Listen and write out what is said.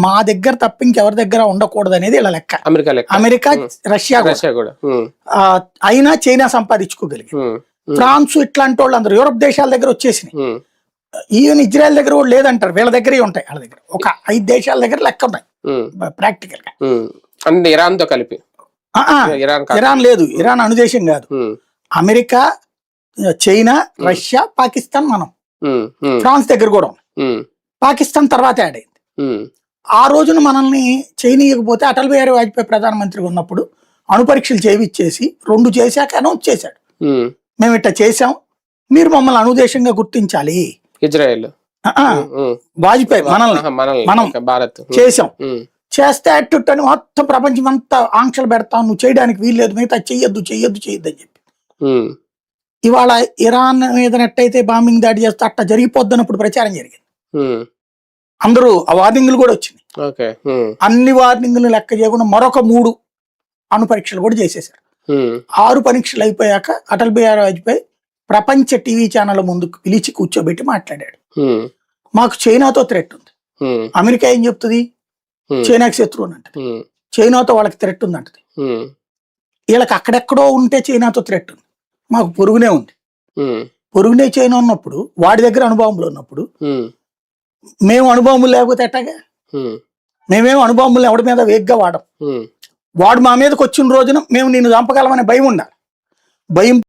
మా దగ్గర తప్ప ఇంకెవరి దగ్గర ఉండకూడదు అనేది ఇలా లెక్క. అమెరికా అమెరికా రష్యా కూడా అయినా చైనా సంపాదించుకోగలిగి, ఫ్రాన్స్ ఇట్లాంటి వాళ్ళు అందరూ యూరోప్ దేశాల దగ్గర వచ్చేసినాయి. ఈవెన్ ఇజ్రాయెల్ దగ్గర కూడా లేదంటారు, వీళ్ళ దగ్గరే ఉంటాయి. వాళ్ళ దగ్గర ఒక 5 దేశాల దగ్గర లెక్క ఉన్నాయి ప్రాక్టికల్ గా. ఇరాన్ తో కలిపి ఇరాన్ లేదు, ఇరాన్ అణుదేశం కాదు. అమెరికా, చైనా, రష్యా, పాకిస్తాన్, మనం ఫ్రాన్స్ దగ్గర కూడా ఉంది. పాకిస్తాన్ తర్వాత యాడ్ అయింది. ఆ రోజున మనల్ని చేయనీయకపోతే అటల్ బిహారీ వాజ్పేయి ప్రధానమంత్రిగా ఉన్నప్పుడు అణు పరీక్షలు చేయించేసి 2 చేశాక అనౌన్స్ చేశాడు, మేము ఇట్లా చేశాం, మీరు మమ్మల్ని అణుదేశంగా గుర్తించాలి. ఇజ్రాయెల్ వాజ్పేయి మనం భారత్ చేసాం, చేస్తే అట్టుట్ అని మొత్తం ప్రపంచం అంతా ఆంక్షలు పెడతాం, నువ్వు చేయడానికి వీల్లేదు, మిగతా చెయ్యొద్దు అని చెప్పి. ఇవాళ ఇరాన్ మీద నెట్టయితే బాంబింగ్ దాడి చేస్తే అట్లా జరిగిపోద్దన్నప్పుడు ప్రచారం జరిగింది. అందరూ ఆ వార్నింగ్లు కూడా వచ్చినాయి. అన్ని వార్నింగ్లు లెక్క చేయకుండా మరొక 3 అణు పరీక్షలు కూడా చేసేసారు. 6 పరీక్షలు అయిపోయాక అటల్ బిహారీ వాజ్పేయి ప్రపంచ టీవీ ఛానల్ ముందుకు పిలిచి కూర్చోబెట్టి మాట్లాడాడు, మాకు చైనాతో థ్రెట్ ఉంది. అమెరికా ఏం చెప్తుంది, చైనాకి శత్రువు అని అంటది, చైనాతో వాళ్ళకి థ్రెట్ ఉంది అంటది. వీళ్ళకి అక్కడెక్కడో ఉంటే చైనాతో థ్రెట్ ఉంది, మాకు పొరుగునే ఉంది. పొరుగునే చైనా ఉన్నప్పుడు, వాడి దగ్గర అణుబాంబులు ఉన్నప్పుడు మేము అణుబాంబులు లేకపోతే ఎట్టాగా? మేమేం అణుబాంబులు ఎవడి మీద వేగ్గా వాడం. వాడు మా మీదకి వచ్చిన రోజున మేము నిన్ను చంపగలమనే భయం ఉండాలి. భయం